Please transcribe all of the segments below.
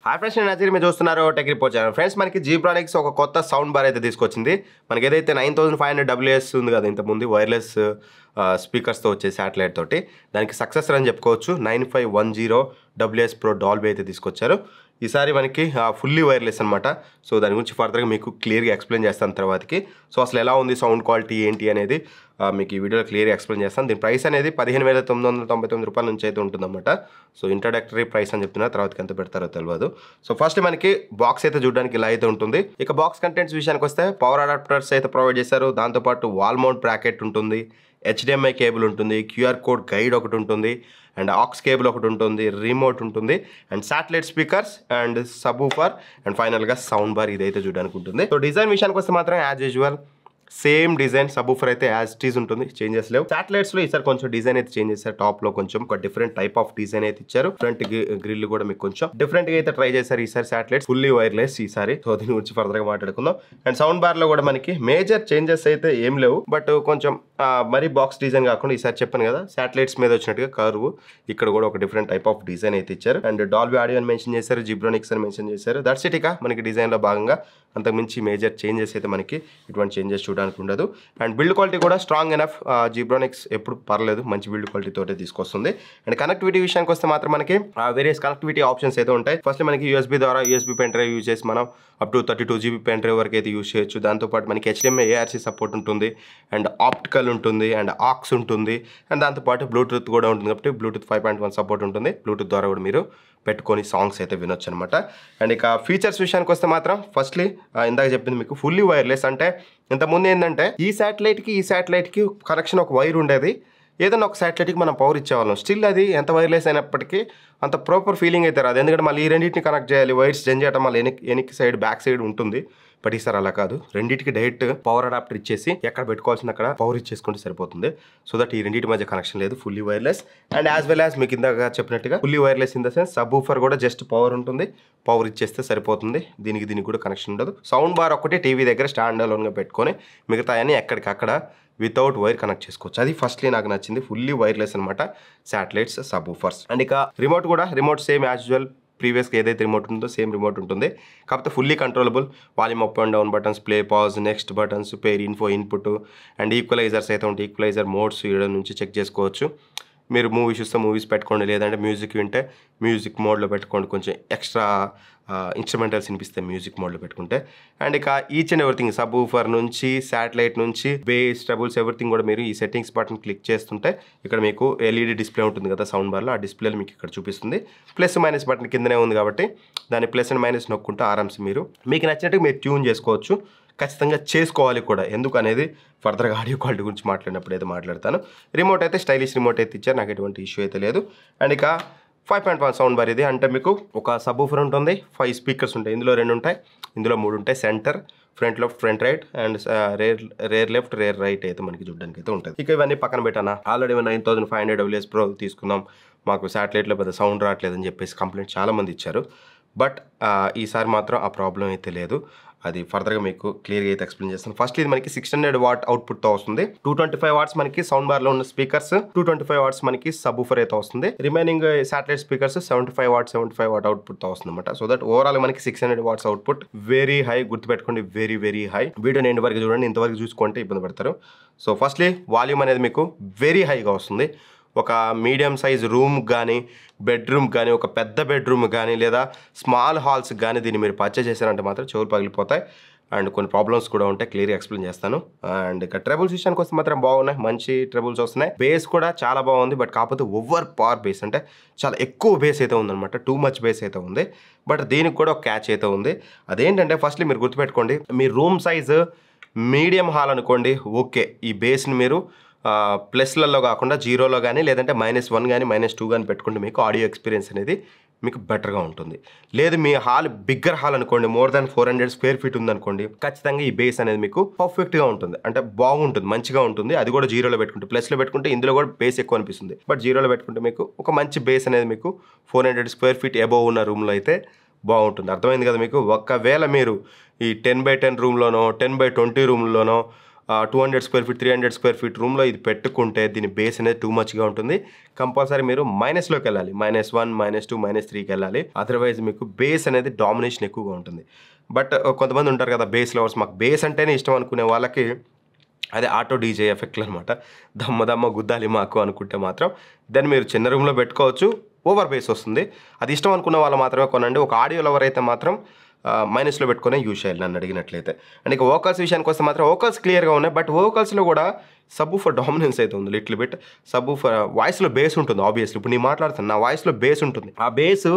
Hi friends, నేను నజీర్. మీరు చూస్తున్నారు టెక్ రిపోర్ట్ ఛానల్. ఫ్రెండ్స్, మనకి జీబ్రానిక్స్ ఒక కొత్త సౌండ్ బార్ అయితే తీసుకొచ్చింది. మనకి ఏదైతే 9500 WS ఉంది కదా, ఇంతకుముందు వైర్లెస్ స్పీకర్స్తో వచ్చే శాటిలైట్ తోటి, దానికి సక్సెసర్ అని చెప్పుకోవచ్చు. 9510 WS Pro డాల్బీ అయితే తీసుకొచ్చారు. ఈసారి మనకి ఫుల్లీ వైర్లెస్ అనమాట. సో దాని గురించి ఫర్దర్గా మీకు క్లియర్గా ఎక్స్ప్లెయిన్ చేస్తాను తర్వాతకి. సో అసలు ఎలా ఉంది సౌండ్ క్వాలిటీ ఏంటి అనేది మీకు ఈ వీడియోలో క్లియర్గా ఎక్స్ప్లెయిన్ చేస్తాను. దీని ప్రైస్ అనేది 15,999 రూపాయల నుంచి అయితే ఉంటుందన్నమాట. సో ఇంట్రడక్టరీ ప్రైస్ అని చెప్తున్నారు, తర్వాతకి ఎంత పెడతారో తెలియదు. సో ఫస్ట్ మనకి బాక్స్ అయితే చూడడానికి ఇలా అయితే ఉంటుంది. ఇక బాక్స్ కంటెంట్స్ విషయానికి వస్తే పవర్ అడాప్టర్స్ అయితే ప్రొవైడ్ చేశారు. దాంతోపాటు వాల్ మౌంట్ బ్రాకెట్ ఉంటుంది, HDMI కేబుల్ ఉంటుంది, QR కోడ్ గైడ్ ఒకటి ఉంటుంది, అండ్ ఆక్స్ కేబుల్ ఒకటి ఉంటుంది, రిమోట్ ఉంటుంది, and satellite speakers and subwoofer, and ఫైనల్గా సౌండ్ బార్ ఇదైతే చూడడానికి ఉంటుంది. సో డిజైన్ విషయానికి వస్తే మాత్రం as usual same design. Subwoofer అయితే యాజ్ ఇట్ ఈజ్ ఉంటుంది, చేంజెస్ లేవు. శాటిలైట్స్లో ఈసారి కొంచెం డిజైన్ అయితే చేంజ్ చేశారు. టాప్లో కొంచెం ఒక డిఫరెంట్ టైప్ ఆఫ్ డిజైన్ అయితే ఇచ్చారు. ఫ్రంట్ గ్రిల్ కూడా మీకు కొంచెం డిఫరెంట్గా అయితే ట్రై చేశారు ఈసారి. శాటిలైట్స్ ఫుల్లీ వైర్లెస్ ఈసారి. సో దీని గురించి ఫర్దర్గా మాట్లాడుకుందాం. అండ్ సౌండ్ బార్లో కూడా మనకి మేజర్ చేంజెస్ అయితే ఏం లేవు, బట్ కొంచెం మరీ బాక్స్ డిజైన్ కాకుండా ఈసారి చెప్పాను కదా శాటిలైట్స్ మీద వచ్చినట్టుగా కర్వ్, ఇక్కడ కూడా ఒక డిఫరెంట్ టైప్ ఆఫ్ డిజైన్ అయితే ఇచ్చారు. అండ్ డాల్బీ ఆడియో అని మెన్షన్ చేశారు, జిబ్రానిక్స్ అని మెన్షన్ చేశారు. That's it. ఇక మనకి డిజైన్లో భాగంగా అంతకుమించి మేజర్ చేంజెస్ అయితే మనకి ఇటువంటి చేంజెస్ చూడడానికి ఉండదు. అండ్ బిల్డ్ క్వాలిటీ కూడా స్ట్రాంగ్ ఎనఫ్. జిబ్రానిక్స్ ఎప్పుడు పర్లేదు, మంచి బిల్డ్ క్వాలిటీ తోటే తీసుకొస్తుంది. అండ్ కనెక్టివిటీ విషయానికి వస్తే మాత్రం మనకి వేరియస్ కనెక్టివిటీ ఆప్షన్స్ అయితే ఉంటాయి. ఫస్ట్ మనకి USB ద్వారా USB పెన్ డ్రైవ్ యూజ్ చేసి మనం up to 32 GB pen drive వరకు అయితే యూజ్ చేయొచ్చు. దాంతోపాటు మనకి HDMI ARC సపోర్ట్ ఉంటుంది, అండ్ ఆప్టికల్ ఉంటుంది, అండ్ ఆక్స్ ఉంటుంది, అండ్ దాంతోపాటు బ్లూటూత్ కూడా ఉంటుంది. కాబట్టి బ్లూటూత్ 5.1 సపోర్ట్ ఉంటుంది. బ్లూటూత్ ద్వారా కూడా మీరు పెట్టుకొని సాంగ్స్ అయితే వినొచ్చు అనమాట. అండ్ ఇక ఫీచర్స్ విషయానికి వస్తే మాత్రం ఫస్ట్లీ ఇందాక చెప్పింది మీకు ఫుల్లీ వైర్లెస్. అంటే ఇంతకుముందు ఏంటంటే ఈ శాటిలైట్కి కనెక్షన్ ఒక వైర్ ఉండేది. ఏదైనా ఒక శాటిలైట్కి మనం పవర్ ఇచ్చేవాళ్ళం. స్టిల్ అది ఎంత వైర్లెస్ అయినప్పటికీ అంత ప్రాపర్ ఫీలింగ్ అయితే రాదు. ఎందుకంటే మళ్ళీ ఈ రెండింటిని కనెక్ట్ చేయాలి, వైర్స్ జెన్ చేయడం మళ్ళీ వెనక్కి సైడ్ బ్యాక్ సైడ్ ఉంటుంది. బట్ ఈసారి అలా కాదు, రెండింటికి డైరెక్ట్ పవర్ అడాప్టర్ ఇచ్చేసి ఎక్కడ పెట్టుకోవాల్సింది అక్కడ పవర్ ఇచ్చేసుకుంటే సరిపోతుంది. సో దట్ ఈ రెండింటి మధ్య కనెక్షన్ లేదు, fully wireless. And as well as మీకు ఇందాక చెప్పినట్టుగా fully wireless in the sense subwoofer కూడా జస్ట్ పవర్ ఉంటుంది, పవర్ ఇచ్చేస్తే సరిపోతుంది. దీనికి కూడా కనెక్షన్ ఉండదు. సౌండ్ బార్ ఒకటి టీవీ దగ్గర స్టాండ్ అలోన్గా పెట్టుకొని మిగతా అన్ని ఎక్కడికక్కడ వితౌట్ వైర్ కనెక్ట్ చేసుకోవచ్చు. అది ఫస్ట్లీ నాకు నచ్చింది, ఫుల్లీ వైర్లెస్ అనమాట శాటిలైట్స్ సబ్వూఫర్స్. అండ్ ఇక రిమోట్ సేమ్ యాజ్ యూజువల్ ప్రీవియస్గా ఏదైతే రిమోట్ ఉందో సేమ్ రిమోట్ ఉంటుంది. కాకపోతే fully controllable. Volume up and down buttons, play pause, next buttons, pair info input, and equalisers అయితే ఉంటాయి. ఈక్వలైజర్ మోడ్స్ ఇక్కడ నుంచి చెక్ చేసుకోవచ్చు. మీరు మూవీ చూస్తే మూవీస్ పెట్టుకోండి, లేదంటే మ్యూజిక్ వింటే మ్యూజిక్ మోడ్లో పెట్టుకోండి. కొంచెం ఎక్స్ట్రా ఇన్స్ట్రుమెంటల్స్ వినిపిస్తే మ్యూజిక్ మోడ్లో పెట్టుకుంటే. అండ్ ఇక ఈచ్ అండ్ ఎవ్రీథింగ్ సబ్వూఫర్ నుంచి శాటిలైట్ నుంచి బేస్ ట్రబుల్స్ ఎవ్రీథింగ్ కూడా మీరు ఈ సెట్టింగ్స్ బటన్ క్లిక్ చేస్తుంటే ఇక్కడ మీకు LED డిస్ప్లే ఉంటుంది కదా సౌండ్ బార్లో, ఆ డిస్ప్లేలో మీకు ఇక్కడ చూపిస్తుంది. ప్లస్ మైనస్ బటన్ కిందనే ఉంది కాబట్టి దాన్ని ప్లస్ అండ్ మైనస్ నొక్కుంటే ఆరామ్స్ మీకు నచ్చినట్టు మీరు ట్యూన్ చేసుకోవచ్చు. ఖచ్చితంగా చేసుకోవాలి కూడా, ఎందుకు అనేది ఫర్దర్గా ఆడియో క్వాలిటీ గురించి మాట్లాడినప్పుడు అయితే మాట్లాడతాను. రిమోట్ అయితే స్టైలిష్ రిమోట్ అయితే ఇచ్చారు, నాకు ఎటువంటి ఇష్యూ అయితే లేదు. అండ్ ఇక 5.1 సౌండ్ బార్ ఇది. అంటే మీకు ఒక సబ్వూఫర్ ఉంటుంది, 5 స్పీకర్స్ ఉంటాయి. ఇందులో 2 ఉంటాయి, ఇందులో 3 ఉంటాయి. Centre, front left, front right, and rare left, rare right అయితే మనకి చూడడానికి అయితే ఉంటుంది. ఇక ఇవన్నీ పక్కన పెట్టానా, ఆల్రెడీ 9500 WS Pro తీసుకున్నాం, మాకు శాటిలైట్లో పెద్ద సౌండ్ రావట్లేదని చెప్పేసి కంప్లైంట్ చాలామంది ఇచ్చారు. బట్ ఈసారి మాత్రం ఆ ప్రాబ్లం అయితే లేదు. అది ఫర్దర్గా మీకు క్లియర్గా అయితే ఎక్స్ప్లెయిన్ చేస్తాను. ఫస్ట్ ఇది మనకి 600 వాట్ అవుట్పుట్తో వస్తుంది. 225 వాట్స్ మనకి సౌండ్ బార్లో ఉన్న స్పీకర్స్, 225 వాట్స్ మనకి సబ్వూఫర్ అయితే వస్తుంది. రిమైనింగ్ శాటిలైట్ స్పీకర్స్ 75 వాట్ అవుట్పుట్తో వస్తుంది అనమాట. సో దట్ ఓవరాల్ మనకి 600 వాట్స్ అవుట్పుట్. వెరీ హై, గుర్తుపెట్టుకోండి, వెరీ వెరీ హై. వీడియోని ఎండ్ వరకు చూడండి, ఇంతవరకు చూసుకుంటే ఇబ్బంది పడతారు. సో ఫస్ట్లీ వాల్యూమ్ అనేది మీకు వెరీ హైగా వస్తుంది. ఒక మీడియం సైజ్ రూమ్ కానీ, బెడ్రూమ్ కానీ, ఒక పెద్ద బెడ్రూమ్ కానీ, లేదా స్మాల్ హాల్స్ కానీ దీన్ని మీరు పర్చేస్ చేశారంటే మాత్రం చెవులు పగిలిపోతాయి. అండ్ కొన్ని ప్రాబ్లమ్స్ కూడా ఉంటాయి, క్లియర్గా ఎక్స్ప్లెయిన్ చేస్తాను. అండ్ ఇక ట్రబుల్స్ విషయానికి వస్తే మాత్రం బాగున్నాయి, మంచి ట్రబుల్స్ వస్తున్నాయి. బేస్ కూడా చాలా బాగుంది, బట్ కాకపోతే ఓవర్ పవర్ బేస్, అంటే చాలా ఎక్కువ బేస్ అయితే ఉందన్నమాట, టూ మచ్ బేస్ అయితే ఉంది. బట్ దీనికి కూడా ఒక క్యాచ్ అయితే ఉంది. అదేంటంటే ఫస్ట్లీ మీరు గుర్తుపెట్టుకోండి, మీ రూమ్ సైజు మీడియం హాల్ అనుకోండి, ఓకే, ఈ బేస్ని మీరు ప్లస్లలో కాకుండా జీరోలో కానీ, లేదంటే -1 కానీ -2 కానీ పెట్టుకుంటే మీకు ఆడియో ఎక్స్పీరియన్స్ అనేది మీకు బెటర్గా ఉంటుంది. లేదు మీ హాల్ బిగ్గర్ హాల్ అనుకోండి, మోర్ దాన్ 400 స్క్వేర్ ఫీట్ ఉందనుకోండి, ఖచ్చితంగా ఈ బేస్ అనేది మీకు పర్ఫెక్ట్గా ఉంటుంది, అంటే బాగుంటుంది, మంచిగా ఉంటుంది. అది కూడా జీరోలో పెట్టుకుంటే, ప్లస్లో పెట్టుకుంటే ఇందులో కూడా బేస్ ఎక్కువ అనిపిస్తుంది. బట్ జీరోలో పెట్టుకుంటే మీకు ఒక మంచి బేస్ అనేది మీకు 400 స్క్వేర్ ఫీట్ అబోవ్ ఉన్న రూమ్లో అయితే బాగుంటుంది. అర్థమైంది కదా మీకు. ఒకవేళ మీరు ఈ 10x10 రూమ్లోనో, 10x20 రూమ్లోనో 200 square feet 300 square feet రూమ్లో ఇది పెట్టుకుంటే దీని బేస్ అనేది టూ మచ్గా ఉంటుంది. కంపల్సరీ మీరు మైనస్లోకి వెళ్ళాలి, -1 -2 -3కి వెళ్ళాలి. అదర్వైజ్ మీకు బేస్ అనేది డామినేషన్ ఎక్కువగా ఉంటుంది. బట్ కొంతమంది ఉంటారు కదా బేస్ లవర్స్, మాకు బేస్ అంటేనే ఇష్టం అనుకునే వాళ్ళకి అదే ఆటో డీజే ఎఫెక్ట్లు అనమాట. దమ్మ గుద్దాలి మాకు అనుకుంటే మాత్రం దాన్ని మీరు చిన్న రూమ్లో పెట్టుకోవచ్చు, ఓవర్ బేస్ వస్తుంది. అది ఇష్టం అనుకున్న వాళ్ళు మాత్రమే కొనండి. ఒక ఆడియో లవర్ అయితే మాత్రం మైనస్లో పెట్టుకునే యూజ్ చేయాలి నన్ను అడిగినట్లయితే. అండ్ ఇక వోకల్స్ విషయానికి వస్తే మాత్రం వోకల్స్ క్లియర్గా ఉన్నాయి. బట్ వోకల్స్లో కూడా సబ్బూఫర్ డామినెన్స్ అయితే ఉంది లిటిల్ బిట్. సబ్బూఫర్ వాయిస్లో బేస్ ఉంటుంది ఆబ్వియస్లీ. ఇప్పుడు నేను మాట్లాడుతాను, నా వాయిస్లో బేస్ ఉంటుంది. ఆ బేస్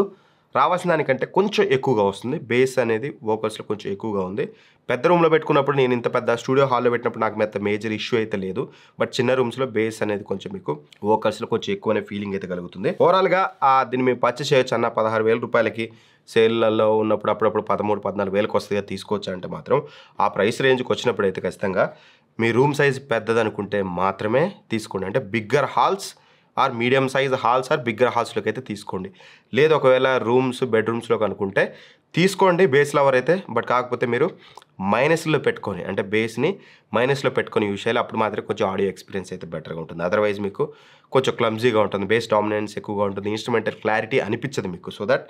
రావాల్సిన దానికంటే కొంచెం ఎక్కువగా వస్తుంది. బేస్ అనేది వోకల్స్లో కొంచెం ఎక్కువగా ఉంది. పెద్ద రూమ్లో పెట్టుకున్నప్పుడు, నేను ఇంత పెద్ద స్టూడియో హాల్లో పెట్టినప్పుడు నాకు మెత్త మేజర్ ఇష్యూ అయితే లేదు. బట్ చిన్న రూమ్స్లో బేస్ అనేది కొంచెం మీకు వోకల్స్లో కొంచెం ఎక్కువ అనే ఫీలింగ్ అయితే కలుగుతుంది. ఓవరాల్గా దీన్ని మేము పర్చేస్ చేయొచ్చు అన్న 16,000 రూపాయలకి సేల్లలో ఉన్నప్పుడు అప్పుడప్పుడు 13,000-14,000కి వస్తుంది తీసుకోవచ్చు అంటే మాత్రం ఆ ప్రైస్ రేంజ్కి వచ్చినప్పుడు అయితే ఖచ్చితంగా మీ రూమ్ సైజ్ పెద్దదనుకుంటే మాత్రమే తీసుకోండి. అంటే bigger halls or medium size halls or bigger హాల్స్లోకి అయితే తీసుకోండి. లేదు ఒకవేళ రూమ్స్ బెడ్రూమ్స్లోకి అనుకుంటే తీసుకోండి బేస్ లవర్ అయితే. బట్ కాకపోతే మీరు మైనస్లో పెట్టుకొని, అంటే బేస్ని మైనస్లో పెట్టుకొని యూజ్ చేయాలి. అప్పుడు మాత్రం కొంచెం ఆడియో ఎక్స్పీరియన్స్ అయితే బెటర్గా ఉంటుంది. అదర్వైజ్ మీకు కొంచెం క్లమ్జీగా ఉంటుంది, బేస్ డామినెన్స్ ఎక్కువగా ఉంటుంది, ఇన్స్ట్రుమెంటల్ క్లారిటీ అనిపించదు మీకు. సో దట్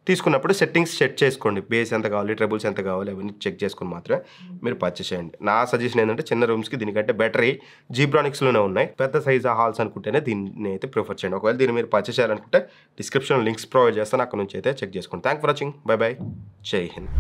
తీసుకున్నప్పుడు సెట్టింగ్స్ సెట్ చేసుకోండి, బేస్ ఎంత కావాలి, ట్రెబుల్స్ ఎంత కావాలి అవన్నీ చెక్ చేసుకుని మాత్రమే మీరు పర్చేస్ చేయండి. నా సజెషన్ ఏంటంటే చిన్న రూమ్స్కి దీనికంటే బెటరీ జీబ్రానిక్స్లోనే ఉన్నాయి. పెద్ద సైజ్ హాల్స్ అనుకుంటేనే దీన్ని అయితే ప్రిఫర్ చేయండి. ఒకవేళ దీన్ని మీరు పర్చేస్ చేయాలనుకుంటే డిస్క్రిప్షన్లో లింక్స్ ప్రొవైడ్ చేస్తాను, అక్కడ నుంచి అయితే చెక్ చేసుకోండి. Thank for watching. By by. జై హింద్.